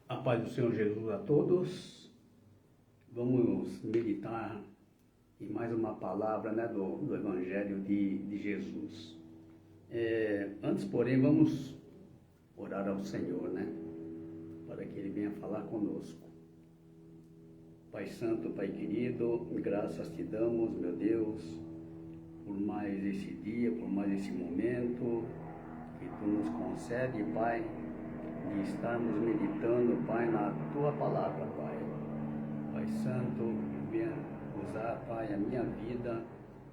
A paz do Senhor Jesus a todos. Vamos meditar em mais uma palavra, do Evangelho de Jesus. Antes, porém, vamos orar ao Senhor, para que Ele venha falar conosco. Pai Santo, Pai querido, graças te damos, meu Deus, por mais esse dia, por mais esse momento que Tu nos concede, Pai, de estarmos meditando, Pai, na Tua palavra, Pai. Pai Santo, venha usar, Pai, a minha vida,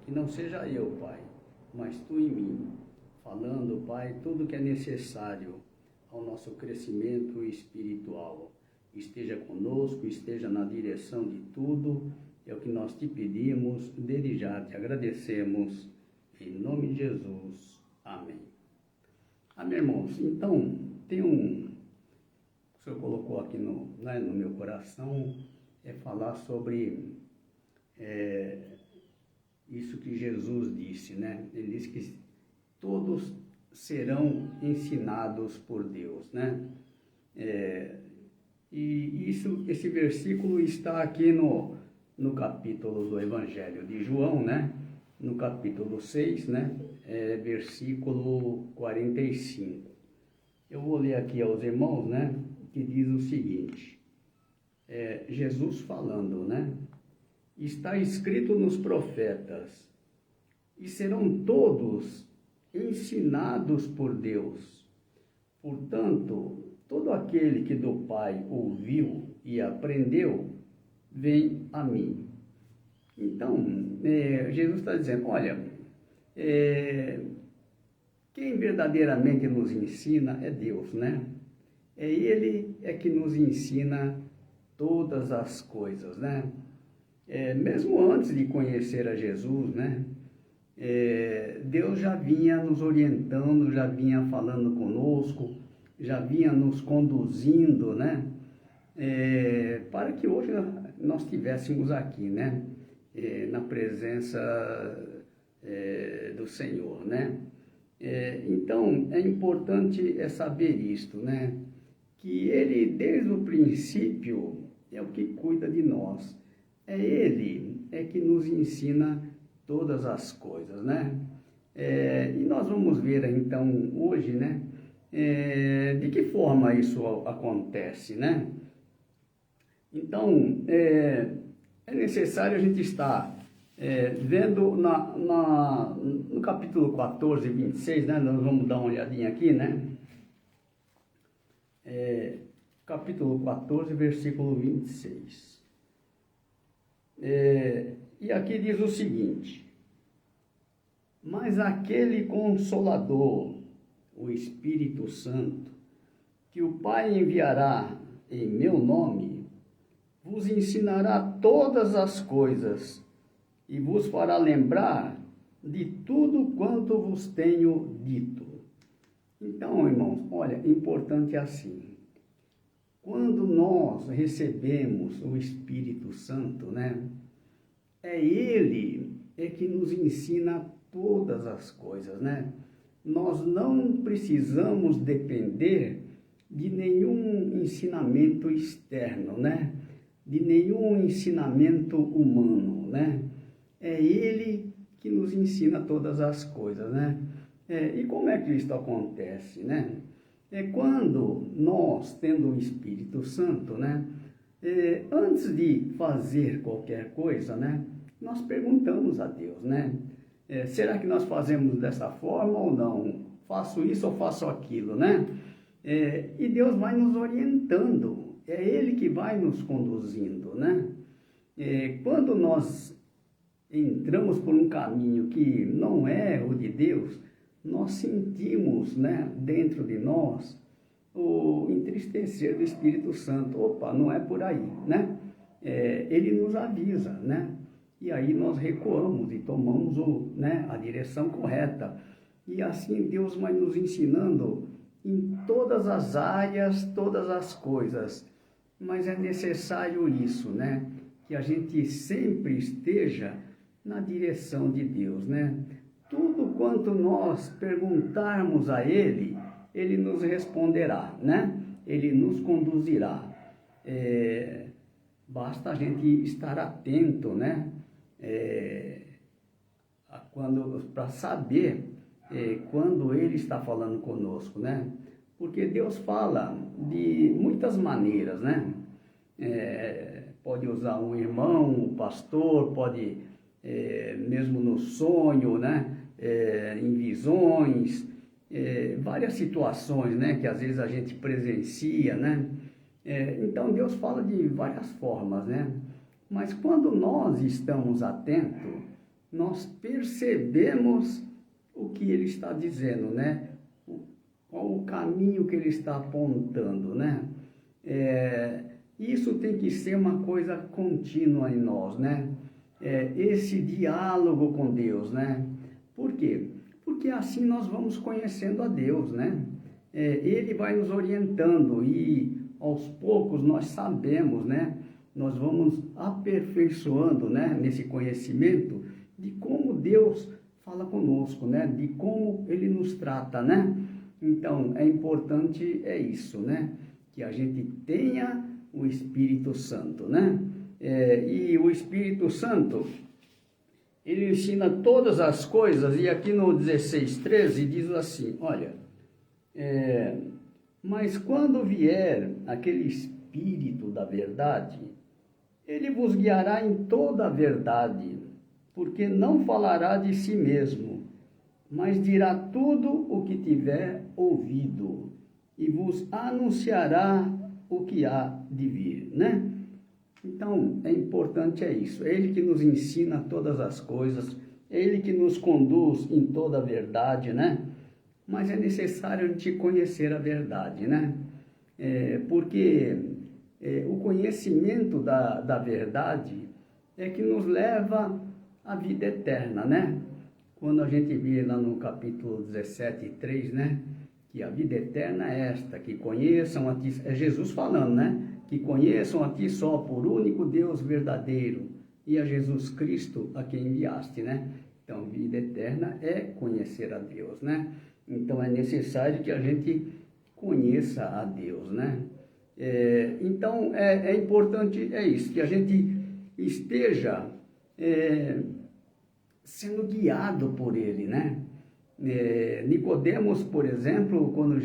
que não seja eu, Pai, mas Tu em mim, falando, Pai, tudo que é necessário ao nosso crescimento espiritual. Esteja conosco, esteja na direção de tudo, é o que nós te pedimos, desde já te agradecemos, em nome de Jesus. Amém. Amém, irmãos. Então, tem o Senhor colocou aqui no meu coração, falar sobre isso que Jesus disse, Ele disse que todos serão ensinados por Deus, E esse versículo está aqui no capítulo do Evangelho de João, no capítulo 6, versículo 45. Eu vou ler aqui aos irmãos, que diz o seguinte, Jesus falando, está escrito nos profetas, e serão todos ensinados por Deus. Portanto, todo aquele que do Pai ouviu e aprendeu, vem a mim. Então, Jesus está dizendo, olha, quem verdadeiramente nos ensina é Deus, Ele que nos ensina todas as coisas, mesmo antes de conhecer a Jesus, Deus já vinha nos orientando, já vinha falando conosco, já vinha nos conduzindo, para que hoje nós estivéssemos aqui, na presença do Senhor, Então, é importante saber isto, que Ele, desde o princípio, é o que cuida de nós. Ele que nos ensina todas as coisas, E nós vamos ver, então, hoje, de que forma isso acontece, Então, é necessário a gente estar vendo no capítulo 14, 26, nós vamos dar uma olhadinha aqui, capítulo 14, versículo 26. E aqui diz o seguinte, mas aquele Consolador, o Espírito Santo, que o Pai enviará em meu nome, vos ensinará todas as coisas e vos fará lembrar de tudo quanto vos tenho dito. Então, irmãos, olha, importante assim, quando nós recebemos o Espírito Santo, Ele que nos ensina todas as coisas, Nós não precisamos depender de nenhum ensinamento externo, de nenhum ensinamento humano, É Ele que nos ensina todas as coisas, E como é que isso acontece, quando nós, tendo o Espírito Santo, antes de fazer qualquer coisa, nós perguntamos a Deus, será que nós fazemos dessa forma ou não? Faço isso ou faço aquilo, E Deus vai nos orientando, é Ele que vai nos conduzindo, quando nós entramos por um caminho que não é o de Deus, nós sentimos, dentro de nós, o entristecer do Espírito Santo. Opa, não é por aí, Ele nos avisa, E aí nós recuamos e tomamos a direção correta. E assim Deus vai nos ensinando em todas as áreas, todas as coisas. Mas é necessário isso, que a gente sempre esteja na direção de Deus, Tudo quanto nós perguntarmos a Ele, Ele nos responderá, Ele nos conduzirá. Basta a gente estar atento, né? Para saber quando Ele está falando conosco, né? Porque Deus fala de muitas maneiras, né? Pode usar um irmão, um pastor, pode mesmo no sonho, né? Em visões, várias situações, né? Que às vezes a gente presencia, né? Então Deus fala de várias formas, né? Mas quando nós estamos atentos, nós percebemos o que Ele está dizendo, né? Qual o caminho que Ele está apontando, né? Isso tem que ser uma coisa contínua em nós, né? Esse diálogo com Deus, né? Por quê? Porque assim nós vamos conhecendo a Deus, né? Ele vai nos orientando e aos poucos nós sabemos, né? Nós vamos aperfeiçoando, né? Nesse conhecimento de como Deus fala conosco, né? De como Ele nos trata, né? Então, é importante isso, né? Que a gente tenha o Espírito Santo, né? E o Espírito Santo, ele ensina todas as coisas, e aqui no 16:13 diz assim, olha, mas quando vier aquele Espírito da verdade, ele vos guiará em toda a verdade, porque não falará de si mesmo, mas dirá tudo o que tiver ouvido, e vos anunciará o que há de vir, né? Então, é importante isso. É Ele que nos ensina todas as coisas, é Ele que nos conduz em toda a verdade, né? Mas é necessário a gente conhecer a verdade, né? Porque o conhecimento da verdade é que nos leva à vida eterna, né? Quando a gente vê lá no capítulo 17:3, né? Que a vida eterna é esta, que conheçam a Ti, é Jesus falando, né? Que conheçam a Ti só, por único Deus verdadeiro, e a Jesus Cristo a quem enviaste, né? Então, vida eterna é conhecer a Deus, né? Então, é necessário que a gente conheça a Deus, né? Então, é importante, isso, que a gente esteja sendo guiado por Ele, né? Nicodemos, por exemplo, quando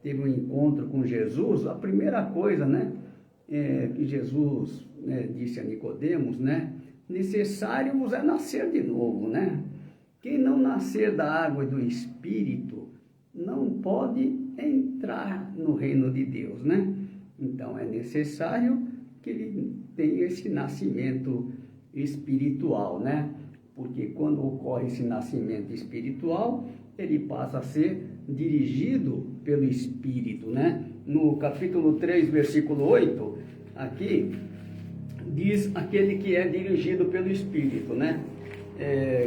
teve um encontro com Jesus, a primeira coisa, né, que Jesus, disse a Nicodemos, né, necessário vos é nascer de novo, né? Quem não nascer da água e do Espírito não pode entrar no reino de Deus, né? Então é necessário que ele tenha esse nascimento espiritual, né? Porque quando ocorre esse nascimento espiritual, ele passa a ser dirigido pelo Espírito, né? No capítulo 3, versículo 8, aqui, diz aquele que é dirigido pelo Espírito, né?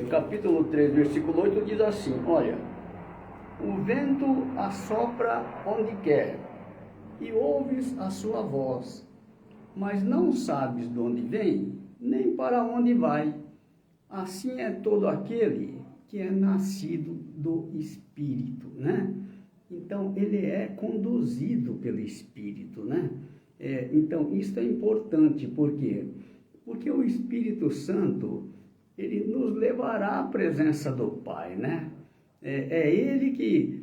Capítulo 3, versículo 8 diz assim, olha, o vento assopra onde quer, e ouves a sua voz, mas não sabes de onde vem, nem para onde vai. Assim é todo aquele que é nascido do Espírito, né? Então, ele é conduzido pelo Espírito, né? Então, isso é importante, por quê? Porque o Espírito Santo, ele nos levará à presença do Pai, né? Ele que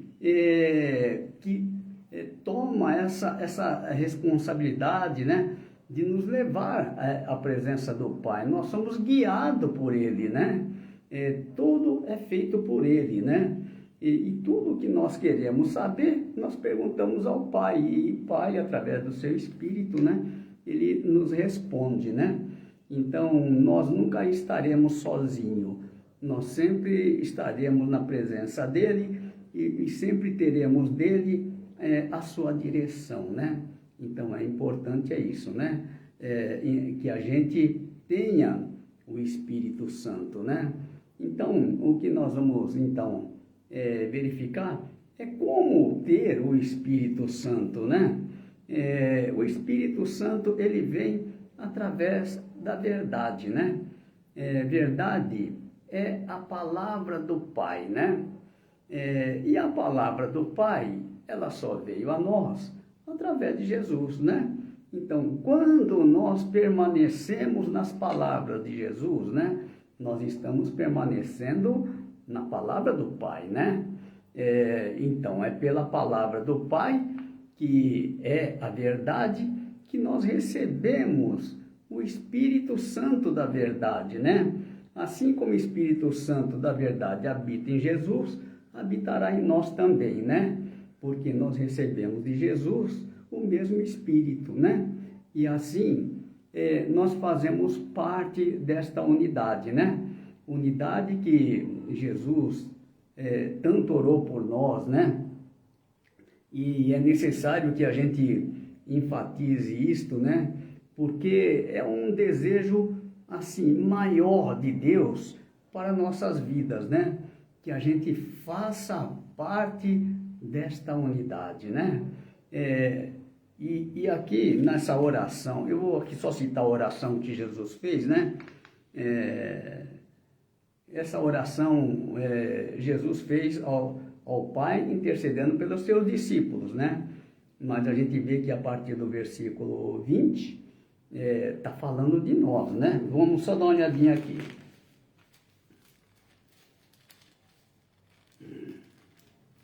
toma essa responsabilidade, né? De nos levar à presença do Pai. Nós somos guiados por Ele, né? Tudo é feito por Ele, né? E tudo que nós queremos saber, nós perguntamos ao Pai. E o Pai, através do seu Espírito, né? Ele nos responde, né? Então, nós nunca estaremos sozinhos. Nós sempre estaremos na presença dEle e sempre teremos dEle a sua direção, né? Então, é importante isso, né? Que a gente tenha o Espírito Santo, né? Então, o que nós vamos, então, verificar é como ter o Espírito Santo, né? O Espírito Santo, ele vem através da verdade, né? Verdade é a palavra do Pai, né? E a palavra do Pai, ela só veio a nós através de Jesus, né? Então, quando nós permanecemos nas palavras de Jesus, né? Nós estamos permanecendo na palavra do Pai, né? Então, é pela palavra do Pai, que é a verdade, que nós recebemos o Espírito Santo da verdade, né? Assim como o Espírito Santo da verdade habita em Jesus, habitará em nós também, né? Porque nós recebemos de Jesus o mesmo Espírito, né? E assim, nós fazemos parte desta unidade, né? Unidade que Jesus tanto orou por nós, né? E é necessário que a gente enfatize isto, né? Porque é um desejo, assim, maior de Deus para nossas vidas, né? Que a gente faça parte desta unidade, né? E aqui nessa oração, eu vou aqui só citar a oração que Jesus fez, né? Essa oração Jesus fez ao Pai intercedendo pelos seus discípulos, né? Mas a gente vê que a partir do versículo 20 está falando de nós, né? Vamos só dar uma olhadinha aqui.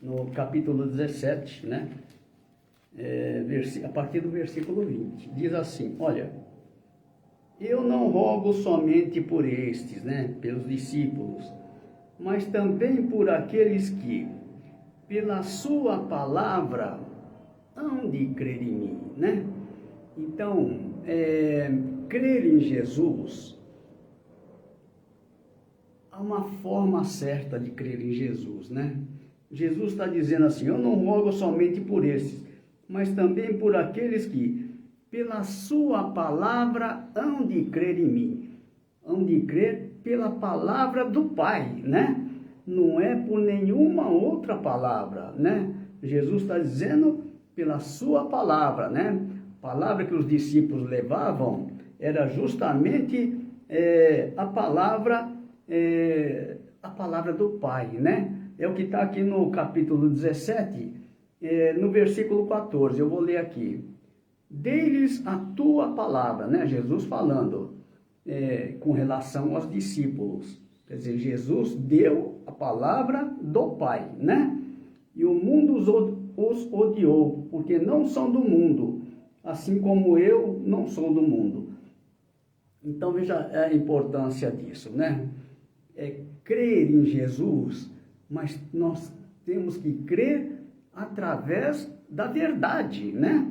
No capítulo 17, né? A partir do versículo 20, diz assim: olha, eu não rogo somente por estes, né? Pelos discípulos, mas também por aqueles que, pela sua palavra, hão de crer em mim, né? Então, crer em Jesus, há uma forma certa de crer em Jesus, né? Jesus está dizendo assim: eu não rogo somente por esses, mas também por aqueles que, pela sua palavra, hão de crer em mim. Hão de crer pela palavra do Pai, né? Não é por nenhuma outra palavra, né? Jesus está dizendo pela sua palavra, né? A palavra que os discípulos levavam era justamente a palavra do Pai, né? É o que está aqui no capítulo 17, no versículo 14, eu vou ler aqui. Dei-lhes a tua palavra, né? Jesus falando com relação aos discípulos. Quer dizer, Jesus deu a palavra do Pai, né? E o mundo os odiou, porque não são do mundo, assim como eu não sou do mundo. Então veja a importância disso, né? Crer em Jesus, mas nós temos que crer através da verdade, né?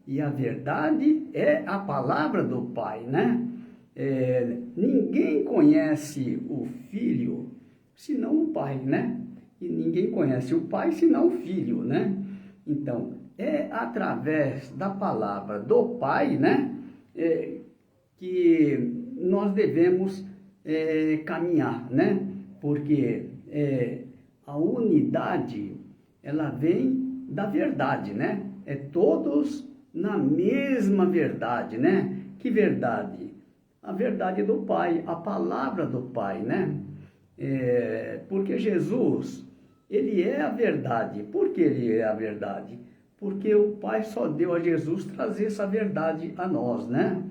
E a verdade é a palavra do Pai, né? Ninguém conhece o Filho senão o Pai, né? E ninguém conhece o Pai senão o Filho, né? Então, é através da palavra do Pai, né? Que nós devemos caminhar, né? Porque a unidade, ela vem da verdade, né? Todos na mesma verdade, né? Que verdade? A verdade do Pai, a palavra do Pai, né? Porque Jesus, ele é a verdade. Por que ele é a verdade? Porque o Pai só deu a Jesus trazer essa verdade a nós, né?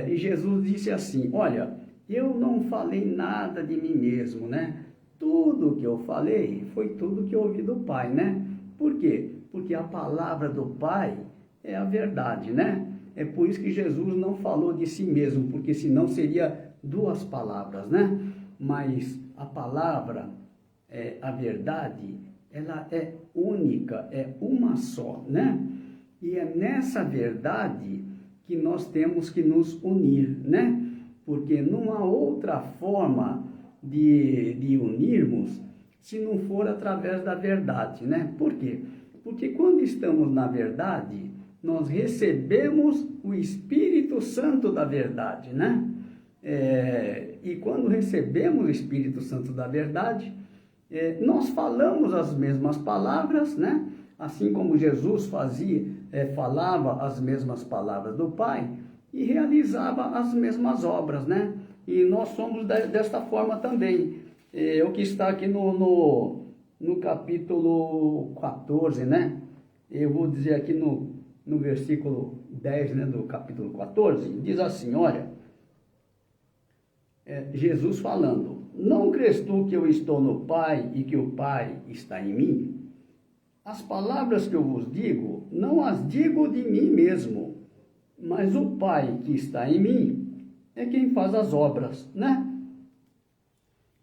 E Jesus disse assim: olha, eu não falei nada de mim mesmo, né? Tudo que eu falei foi tudo que eu ouvi do Pai, né? Por quê? Porque a palavra do Pai é a verdade, né? É por isso que Jesus não falou de si mesmo, porque senão seria duas palavras, né? Mas a palavra, a verdade, ela é única, é uma só, né? E é nessa verdade que nós temos que nos unir, né? Porque não há outra forma de unirmos se não for através da verdade, né? Por quê? Porque quando estamos na verdade, nós recebemos o Espírito Santo da verdade, né? E quando recebemos o Espírito Santo da verdade, nós falamos as mesmas palavras, né? Assim como Jesus falava as mesmas palavras do Pai e realizava as mesmas obras, né? E nós somos desta forma também. O que está aqui no capítulo 14, né? Eu vou dizer aqui no no versículo 10, né, do capítulo 14, diz assim, olha, Jesus falando, não crês tu que eu estou no Pai e que o Pai está em mim? As palavras que eu vos digo, não as digo de mim mesmo, mas o Pai que está em mim é quem faz as obras, né?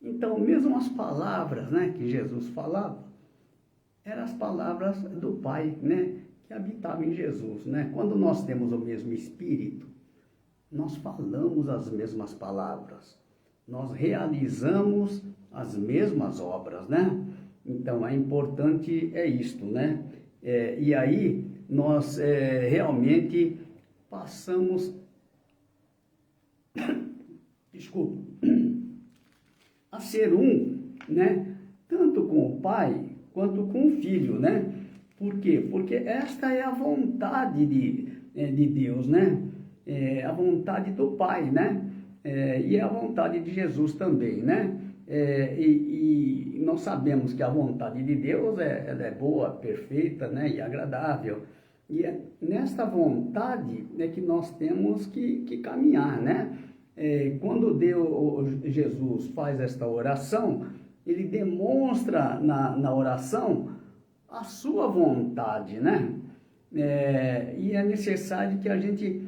Então, mesmo as palavras, né, que Jesus falava, eram as palavras do Pai, né, que habitava em Jesus, né? Quando nós temos o mesmo Espírito, nós falamos as mesmas palavras, nós realizamos as mesmas obras, né? Então, é importante isto, né? E aí, nós realmente passamos, desculpa, a ser um, né? Tanto com o Pai quanto com o Filho, né? Por quê? Porque esta é a vontade de Deus, né? A vontade do Pai, né? E é a vontade de Jesus também, né? E nós sabemos que a vontade de Deus ela é boa, perfeita, né? E agradável. E é nesta vontade que nós temos que caminhar, né? Quando Jesus faz esta oração, ele demonstra na oração a sua vontade, né? E é necessário que a gente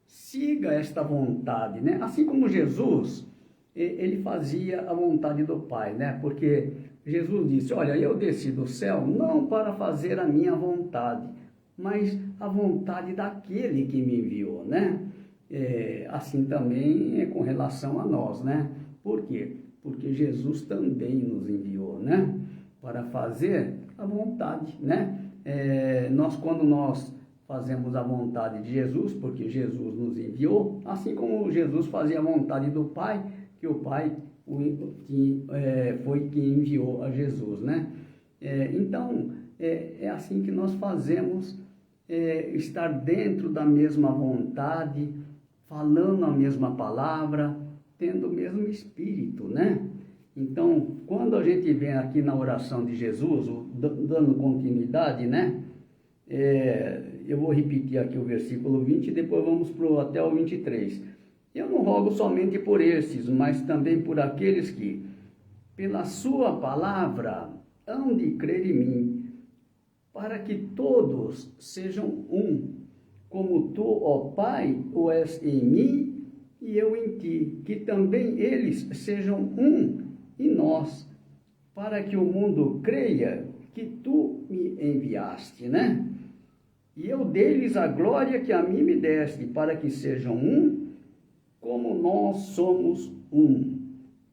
siga esta vontade, né? Assim como Jesus, ele fazia a vontade do Pai, né? Porque Jesus disse, olha, eu desci do céu não para fazer a minha vontade, mas a vontade daquele que me enviou, né? Assim também é com relação a nós, né? Por quê? Porque Jesus também nos enviou, né? Para fazer a vontade, né? Quando nós fazemos a vontade de Jesus, porque Jesus nos enviou, assim como Jesus fazia a vontade do Pai, que o Pai foi quem enviou a Jesus, né? Então, é assim que nós fazemos, estar dentro da mesma vontade, falando a mesma palavra, tendo o mesmo Espírito, né? Então, quando a gente vem aqui na oração de Jesus, dando continuidade, né? Eu vou repetir aqui o versículo 20 e depois vamos até o 23. Eu não rogo somente por esses, mas também por aqueles que, pela sua palavra, hão de crer em mim, para que todos sejam um, como tu, ó Pai, o és em mim e eu em ti, que também eles sejam um em nós, para que o mundo creia que tu me enviaste, né? E eu dei-lhes a glória que a mim me deste, para que sejam um, como nós somos um.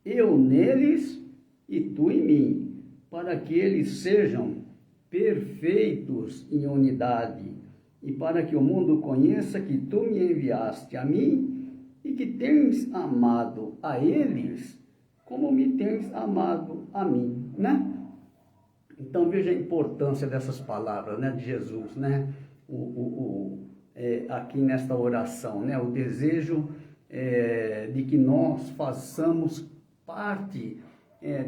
Eu neles e tu em mim, para que eles sejam perfeitos em unidade, e para que o mundo conheça que tu me enviaste a mim, e que tens amado a eles, como me tens amado a mim, né? Então veja a importância dessas palavras, né, de Jesus, né? Aqui nesta oração, né? O desejo de que nós façamos parte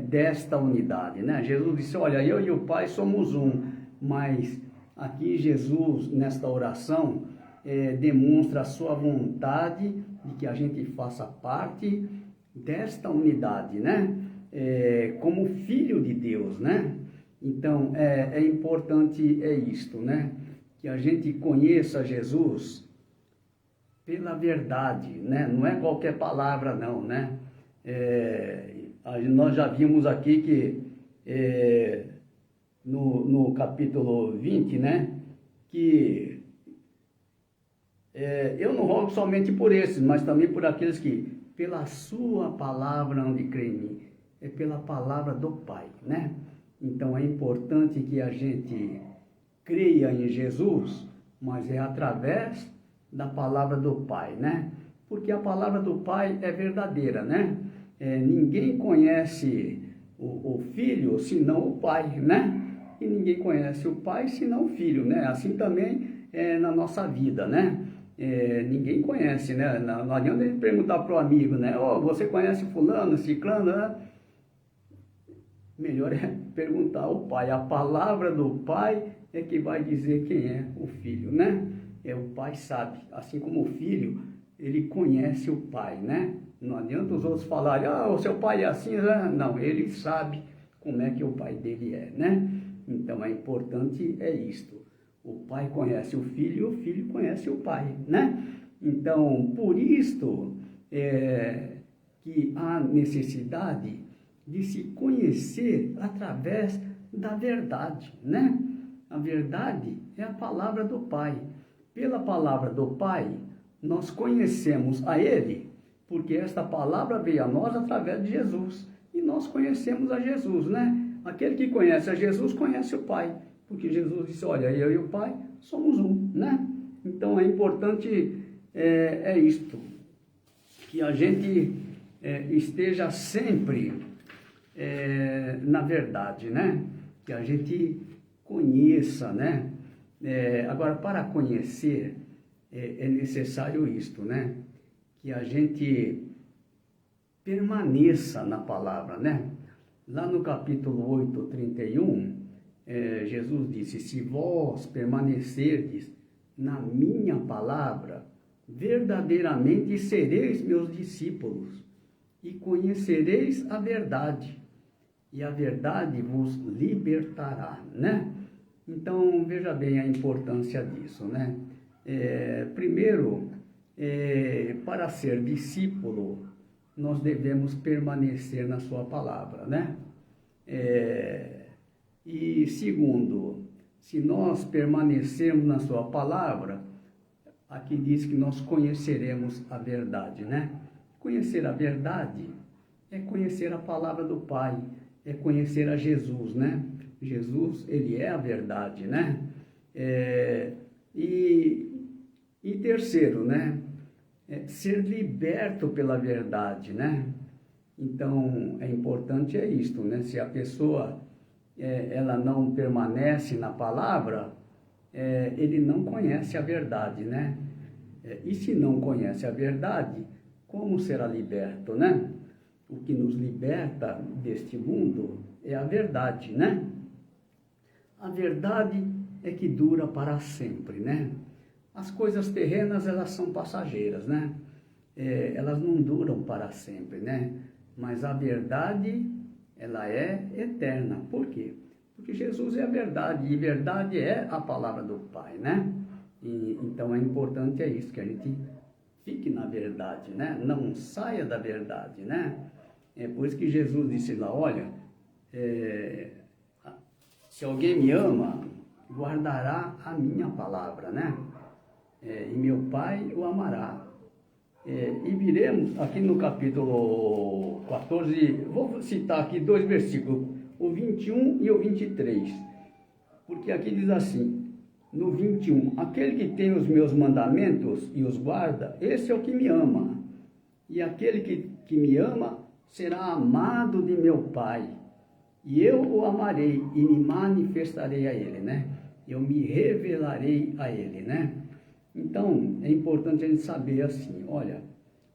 desta unidade, né? Jesus disse, olha, eu e o Pai somos um, mas aqui Jesus, nesta oração, demonstra a sua vontade de que a gente faça parte desta unidade, né? Como filho de Deus, né? Então, é importante isto, né? Que a gente conheça Jesus pela verdade, né? Não é qualquer palavra, não, né? Nós já vimos aqui que no capítulo 20, né? Que eu não rogo somente por esses, mas também por aqueles que, pela sua palavra, hão de crer em mim. É pela palavra do Pai, né? Então, é importante que a gente creia em Jesus, mas é através da palavra do Pai, né? Porque a palavra do Pai é verdadeira, né? Ninguém conhece o Filho senão o Pai, né? E ninguém conhece o Pai senão o Filho, né? Assim também é na nossa vida, né? Ninguém conhece, né? Não adianta a gente perguntar para o amigo, né? Você conhece fulano, ciclano, né? Melhor é perguntar ao Pai. A palavra do Pai é que vai dizer quem é o Filho, né? O pai sabe, assim como o filho, ele conhece o pai, né? Não adianta os outros falarem, o seu pai é assim, né? Não, ele sabe como é que o pai dele é, né? Então, é importante isto. O pai conhece o filho conhece o pai, né? Então, por isto, que há necessidade de se conhecer através da verdade, né? A verdade é a palavra do Pai. Pela palavra do Pai, nós conhecemos a Ele, porque esta palavra veio a nós através de Jesus. E nós conhecemos a Jesus, né? Aquele que conhece a Jesus, conhece o Pai. Porque Jesus disse, olha, eu e o Pai somos um, né? Então, é importante, isto, que a gente esteja sempre na verdade, né? Que a gente conheça, né? Agora, para conhecer, é necessário isto, né? Que a gente permaneça na palavra, né? Lá no capítulo 8, 31, Jesus disse, se vós permanecerdes na minha palavra, verdadeiramente sereis meus discípulos e conhecereis a verdade, e a verdade vos libertará, né? Então, veja bem a importância disso, né? Primeiro, para ser discípulo, nós devemos permanecer na sua palavra, né? E segundo, se nós permanecermos na sua palavra, aqui diz que nós conheceremos a verdade, né? Conhecer a verdade é conhecer a palavra do Pai, é conhecer a Jesus, né? Jesus, ele é a verdade, né? E terceiro, né? Ser liberto pela verdade, né? Então, é importante isto, né? Se a pessoa, ela não permanece na palavra, ele não conhece a verdade, né? E se não conhece a verdade, como será liberto, né? O que nos liberta deste mundo é a verdade, né? A verdade é que dura para sempre, né? As coisas terrenas, elas são passageiras, né? Elas não duram para sempre, né? Mas a verdade, ela é eterna. Por quê? Porque Jesus é a verdade, e verdade é a palavra do Pai, né? Então, é importante isso, que a gente fique na verdade, né? Não saia da verdade, né? É por isso que Jesus disse lá, olha, se alguém me ama, guardará a minha palavra, né? E meu Pai o amará. E viremos aqui no capítulo 14, vou citar aqui 2 versículos, o 21 e o 23, porque aqui diz assim, no 21, aquele que tem os meus mandamentos e os guarda, esse é o que me ama, e aquele que me ama será amado de meu Pai, e eu o amarei e me manifestarei a ele, né? Eu me revelarei a ele, né? Então, é importante a gente saber assim, olha,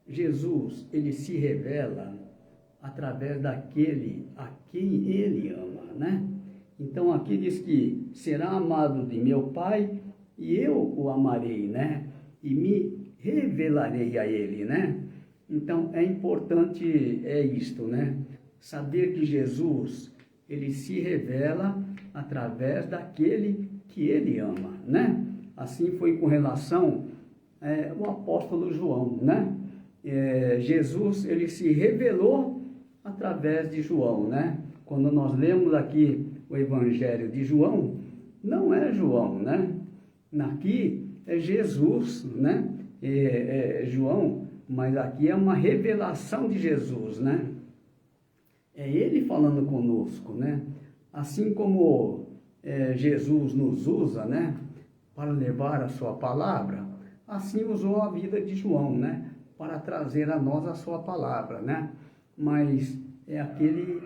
Jesus, ele se revela através daquele a quem ele ama, né? Então, aqui diz que será amado de meu Pai e eu o amarei, né? E me revelarei a ele, né? Então, é importante, isto, né? Saber que Jesus, ele se revela através daquele que ele ama, né? Assim foi com relação ao apóstolo João, né? Jesus, ele se revelou através de João, né? Quando nós lemos aqui o Evangelho de João, não é João, né? Aqui é Jesus, né? João, mas aqui é uma revelação de Jesus, né? É ele falando conosco, né? Assim como Jesus nos usa, né? Para levar a sua palavra, assim usou a vida de João, né? Para trazer a nós a sua palavra, né? Mas é aquele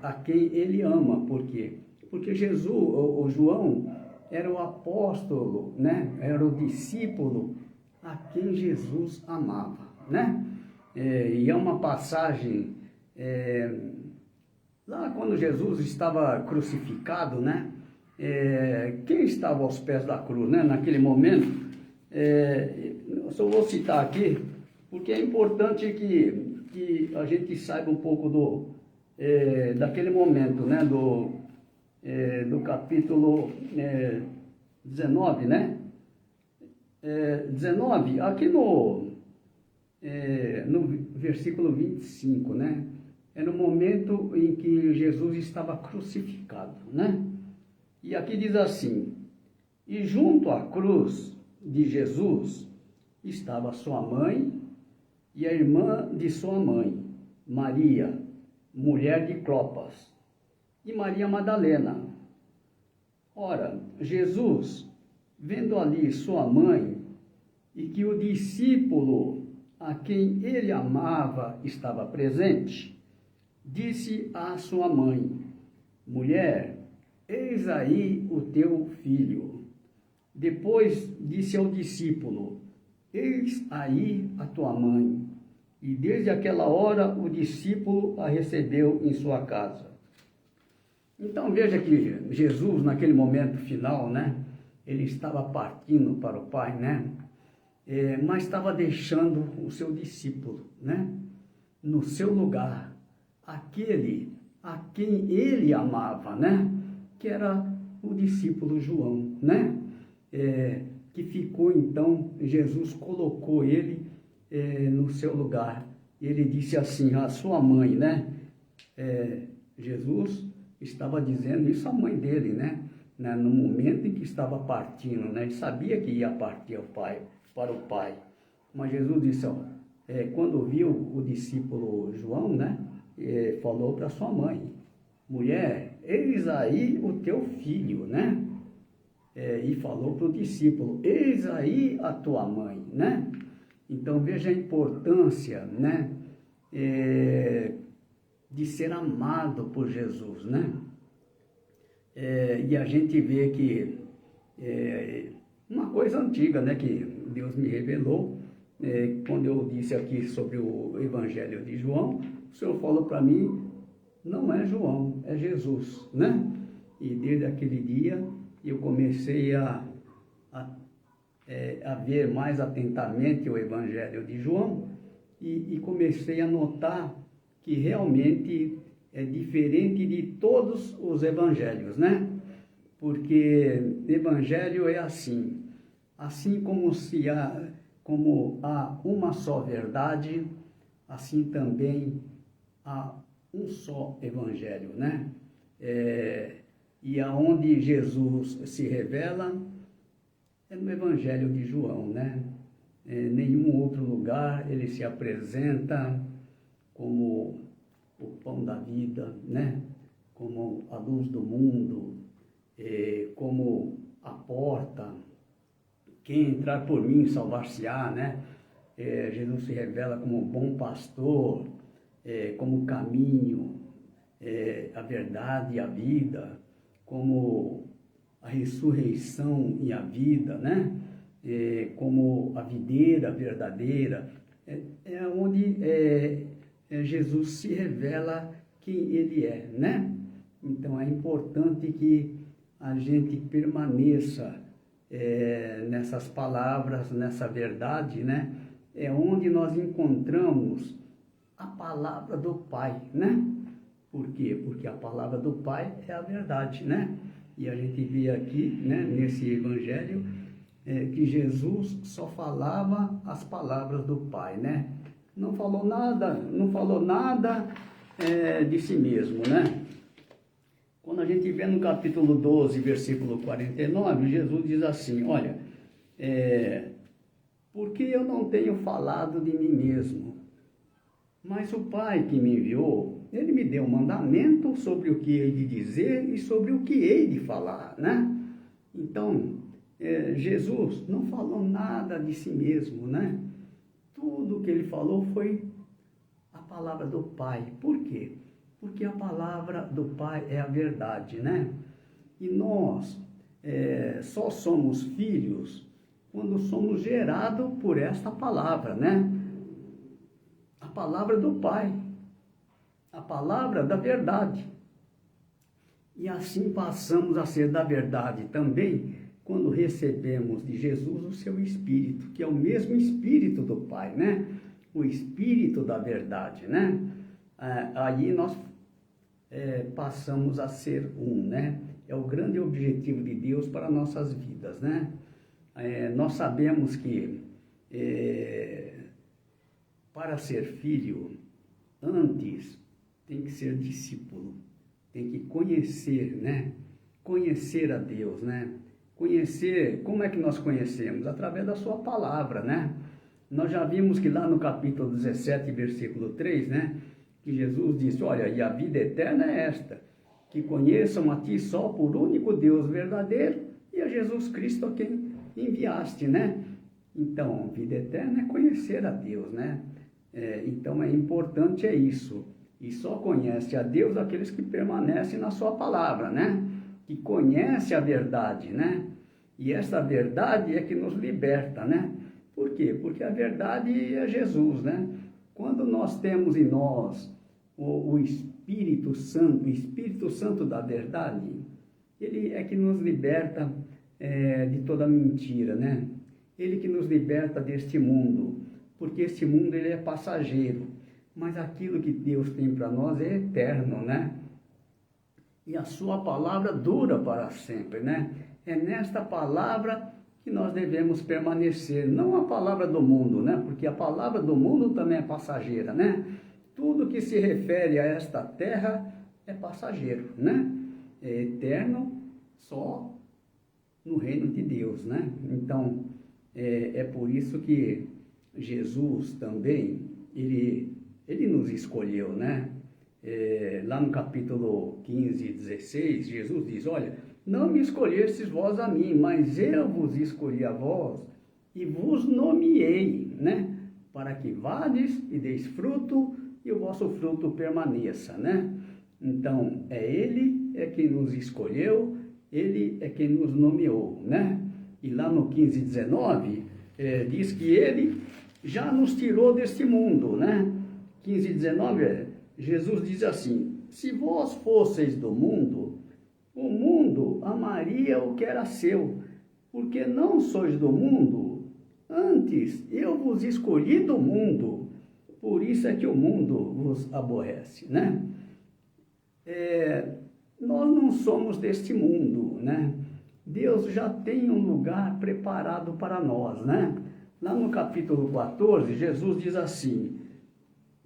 a quem ele ama, por quê? Porque Jesus, o João, era o apóstolo, né? Era o discípulo a quem Jesus amava, né? E é uma passagem, lá quando Jesus estava crucificado, né? quem estava aos pés da cruz, né? Naquele momento, eu só vou citar aqui, porque é importante que a gente saiba um pouco daquele momento, né? Do capítulo 19, né? 19, aqui no versículo 25, né? É no momento em que Jesus estava crucificado, né? E aqui diz assim: e junto à cruz de Jesus estava sua mãe e a irmã de sua mãe, Maria, mulher de Clopas, e Maria Madalena. Ora, Jesus, vendo ali sua mãe e que o discípulo a quem ele amava estava presente, disse à sua mãe: mulher, eis aí o teu filho. Depois disse ao discípulo: eis aí a tua mãe. E desde aquela hora o discípulo a recebeu em sua casa. Então veja que Jesus, naquele momento final, né, ele estava partindo para o Pai, né, mas estava deixando o seu discípulo, né, no seu lugar, aquele a quem ele amava, né, que era o discípulo João, né, que ficou então, Jesus colocou ele no seu lugar. Ele disse assim à sua mãe, né, Jesus estava dizendo isso à mãe dele, né, no momento em que estava partindo, né, ele sabia que ia partir para o Pai, mas Jesus disse, ó, quando viu o discípulo João, né, falou para sua mãe: mulher, eis aí o teu filho, né, e falou para o discípulo: eis aí a tua mãe, né. Então veja a importância, né, de ser amado por Jesus, né? E a gente vê que uma coisa antiga, né, que Deus me revelou, quando eu disse aqui sobre o Evangelho de João, o Senhor falou para mim: não é João, é Jesus, né? E desde aquele dia eu comecei a ver mais atentamente o Evangelho de João e comecei a notar que realmente é diferente de todos os evangelhos, né? Porque evangelho é assim como há uma só verdade, assim também há um só evangelho, né? E aonde Jesus se revela é no Evangelho de João, né? Nenhum outro lugar ele se apresenta como o pão da vida, né? Como a luz do mundo, como a porta. Quem entrar por mim salvar-se-á, né? Jesus se revela como o bom pastor, como o caminho, a verdade e a vida, como a ressurreição e a vida, né? Como a videira verdadeira, onde Jesus se revela quem ele é, né? Então é importante que a gente permaneça nessas palavras, nessa verdade, né? É onde nós encontramos a palavra do Pai, né? Por quê? Porque a palavra do Pai é a verdade, né? E a gente vê aqui, né, nesse Evangelho, que Jesus só falava as palavras do Pai, né? Não falou nada de si mesmo, né? Quando a gente vê no capítulo 12, versículo 49, Jesus diz assim: olha, porque eu não tenho falado de mim mesmo, mas o Pai que me enviou, ele me deu um mandamento sobre o que hei de dizer e sobre o que hei de falar, né? Então, Jesus não falou nada de si mesmo, né? Tudo que ele falou foi a palavra do Pai. Por quê? Porque a palavra do Pai é a verdade, né? E nós só somos filhos quando somos gerados por esta palavra, né? A palavra do Pai, a palavra da verdade. E assim passamos a ser da verdade também, quando recebemos de Jesus o seu Espírito, que é o mesmo Espírito do Pai, né? O Espírito da verdade, né? Aí nós passamos a ser um, né? É o grande objetivo de Deus para nossas vidas, né? Nós sabemos que para ser filho, antes tem que ser discípulo, tem que conhecer, né? Conhecer a Deus, né? Conhecer, como é que nós conhecemos? Através da sua palavra, né? Nós já vimos que lá no capítulo 17, versículo 3, né? Que Jesus disse, olha, e a vida eterna é esta, que conheçam a ti só por único Deus verdadeiro e a Jesus Cristo a quem enviaste, né? Então, vida eterna é conhecer a Deus, né? Então, é importante isso. E só conhece a Deus aqueles que permanecem na sua palavra, né? Que conhece a verdade, né? E essa verdade é que nos liberta, né? Por quê? Porque a verdade é Jesus, né? Quando nós temos em nós o Espírito Santo da verdade, ele é que nos liberta de toda mentira, né? Ele que nos liberta deste mundo, porque este mundo ele é passageiro, mas aquilo que Deus tem para nós é eterno, né? E a sua palavra dura para sempre, né? É nesta palavra que nós devemos permanecer, não a palavra do mundo, né? Porque a palavra do mundo também é passageira, né? Tudo que se refere a esta terra é passageiro, né? É eterno só no reino de Deus, né? Então, é por isso que Jesus também, ele nos escolheu, né? Lá no capítulo 15 e 16, Jesus diz, olha, não me escolhestes vós a mim, mas eu vos escolhi a vós e vos nomeei, né? Para que vades e deis fruto e o vosso fruto permaneça, né? Então, Ele quem nos escolheu, Ele é quem nos nomeou, né? E lá no 15 e 19, diz que Ele já nos tirou deste mundo, né? 15 e 19, Jesus diz assim, se vós fosseis do mundo, o mundo amaria o que era seu, porque não sois do mundo, antes eu vos escolhi do mundo, por isso é que o mundo vos aborrece, né? Nós não somos deste mundo, né? Deus já tem um lugar preparado para nós, né? Lá no capítulo 14, Jesus diz assim,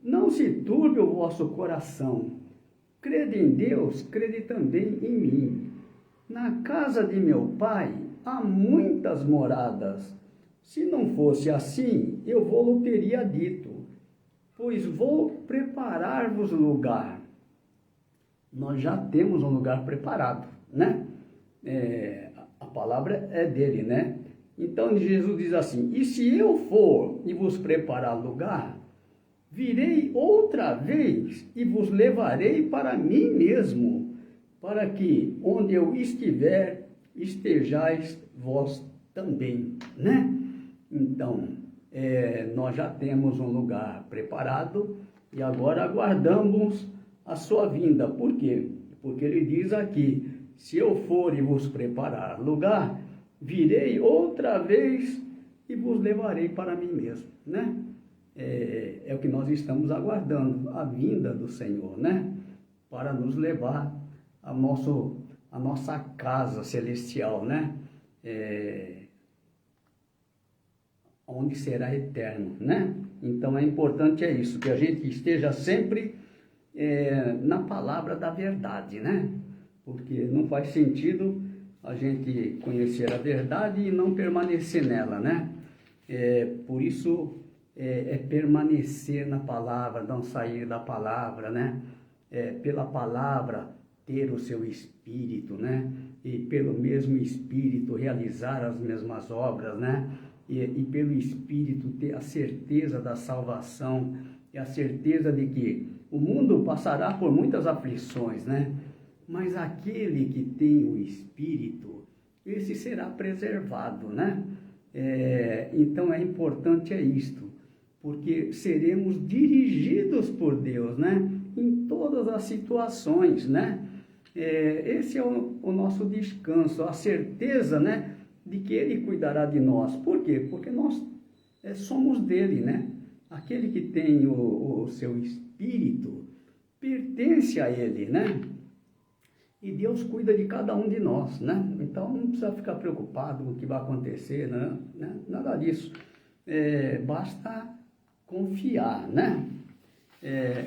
não se turbe o vosso coração, crede em Deus, crede também em mim. Na casa de meu Pai há muitas moradas. Se não fosse assim, eu vou-lhe teria dito, pois vou preparar-vos lugar. Nós já temos um lugar preparado, né? A palavra é dele, né? Então Jesus diz assim, e se eu for e vos preparar lugar, virei outra vez e vos levarei para mim mesmo, para que onde eu estiver, estejais vós também, né? Então, nós já temos um lugar preparado e agora aguardamos a sua vinda. Por quê? Porque ele diz aqui, se eu for e vos preparar lugar, virei outra vez e vos levarei para mim mesmo, né? É o que nós estamos aguardando, a vinda do Senhor, né? Para nos levar a nossa casa celestial, né? Onde será eterno, né? Então é importante isso, que a gente esteja sempre na palavra da verdade, né? Porque não faz sentido a gente conhecer a verdade e não permanecer nela, né? Por isso permanecer na palavra, não sair da palavra, né? Pela palavra ter o seu espírito, né? E pelo mesmo espírito realizar as mesmas obras, né? E pelo espírito ter a certeza da salvação e a certeza de que o mundo passará por muitas aflições, né? Mas aquele que tem o espírito, esse será preservado, né? Então é importante isto, porque seremos dirigidos por Deus, né? Em todas as situações, né? Esse é o nosso descanso, a certeza, né, de que Ele cuidará de nós. Por quê? Porque nós somos dele, né? Aquele que tem o seu espírito pertence a Ele, né? E Deus cuida de cada um de nós, né? Então não precisa ficar preocupado com o que vai acontecer, né? Nada disso. Basta confiar, né?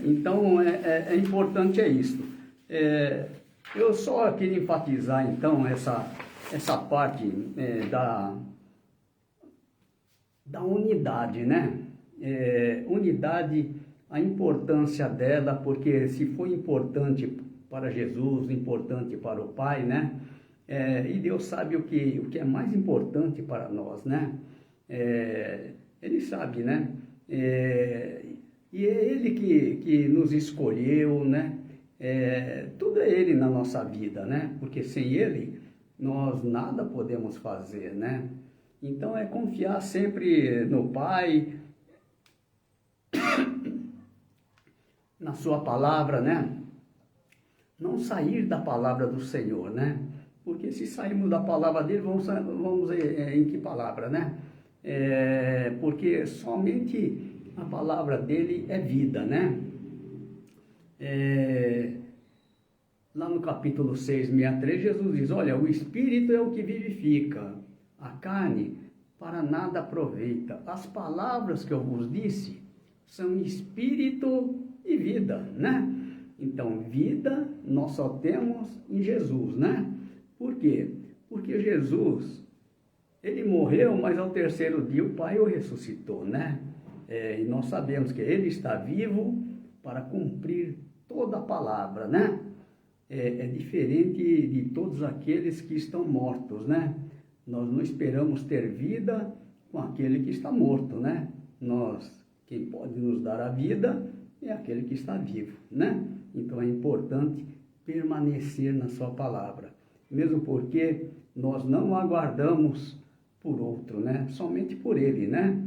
Então é importante isso. Eu só queria enfatizar então essa parte da unidade, né? Unidade, a importância dela, porque se foi importante para Jesus, importante para o Pai, né? E Deus sabe o que é mais importante para nós, né? Ele sabe, né? E é Ele que nos escolheu, né? Tudo é Ele na nossa vida, né? Porque sem Ele, nós nada podemos fazer, né? Então é confiar sempre no Pai, na sua palavra, né? Não sair da palavra do Senhor, né? Porque se sairmos da palavra dele, vamos em que palavra, né? Porque somente a palavra dele é vida, né? Lá no capítulo 6:63, Jesus diz, olha, o Espírito é o que vivifica, a carne para nada aproveita. As palavras que eu vos disse são Espírito e vida, né? Então, vida nós só temos em Jesus, né? Por quê? Porque Jesus, ele morreu, mas ao terceiro dia o Pai o ressuscitou, né? E nós sabemos que ele está vivo para cumprir toda a palavra, né? É diferente de todos aqueles que estão mortos, né? Nós não esperamos ter vida com aquele que está morto, né? Quem pode nos dar a vida é aquele que está vivo, né? Então é importante permanecer na sua palavra, mesmo porque nós não aguardamos por outro, né? Somente por ele, né?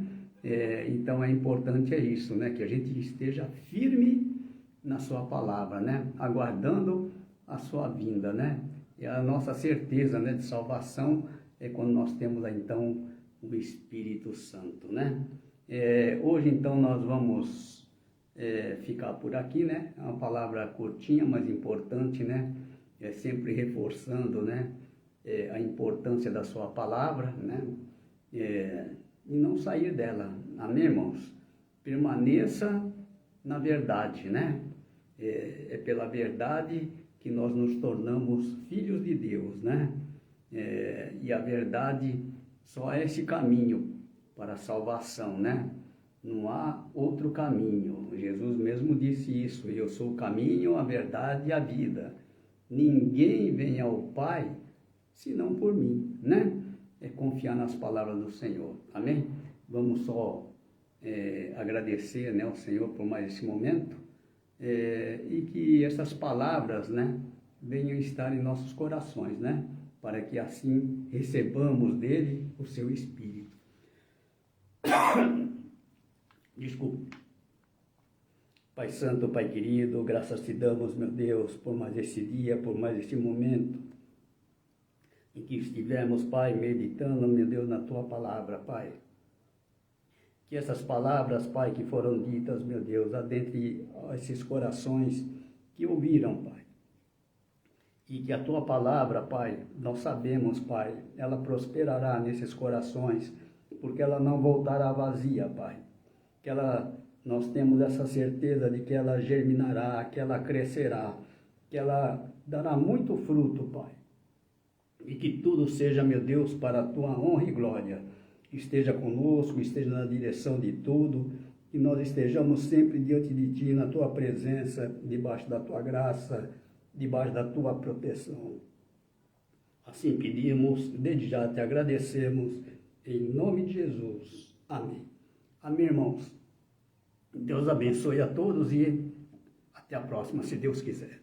Então é importante isso, né? Que a gente esteja firme na sua palavra, né? Aguardando a sua vinda, né? E a nossa certeza, né, de salvação é quando nós temos então o Espírito Santo, né? Hoje então nós vamos ficar por aqui, né? É uma palavra curtinha, mas importante, né? Sempre reforçando, né? A importância da sua palavra, né? E não sair dela, amém, irmãos? Permaneça na verdade, né? É pela verdade que nós nos tornamos filhos de Deus, né? E a verdade só é esse caminho para a salvação, né? Não há outro caminho. Jesus mesmo disse isso, eu sou o caminho, a verdade e a vida. Ninguém vem ao Pai senão por mim, né? É confiar nas palavras do Senhor, amém? Vamos só agradecer, né, ao Senhor por mais esse momento e que essas palavras, né, venham estar em nossos corações, né? Para que assim recebamos dele o seu Espírito. Desculpe. Pai Santo, Pai querido, graças te damos, meu Deus, por mais esse dia, por mais esse momento em que estivemos, Pai, meditando, meu Deus, na tua palavra, Pai. Que essas palavras, Pai, que foram ditas, meu Deus, adentre esses corações que ouviram, Pai. E que a tua palavra, Pai, nós sabemos, Pai, ela prosperará nesses corações, porque ela não voltará vazia, Pai. Nós temos essa certeza de que ela germinará, que ela crescerá, que ela dará muito fruto, Pai. E que tudo seja, meu Deus, para a tua honra e glória. Esteja conosco, esteja na direção de tudo, que nós estejamos sempre diante de ti, na tua presença, debaixo da tua graça, debaixo da tua proteção. Assim pedimos, desde já te agradecemos, em nome de Jesus. Amém. Amém, irmãos. Deus abençoe a todos e até a próxima, se Deus quiser.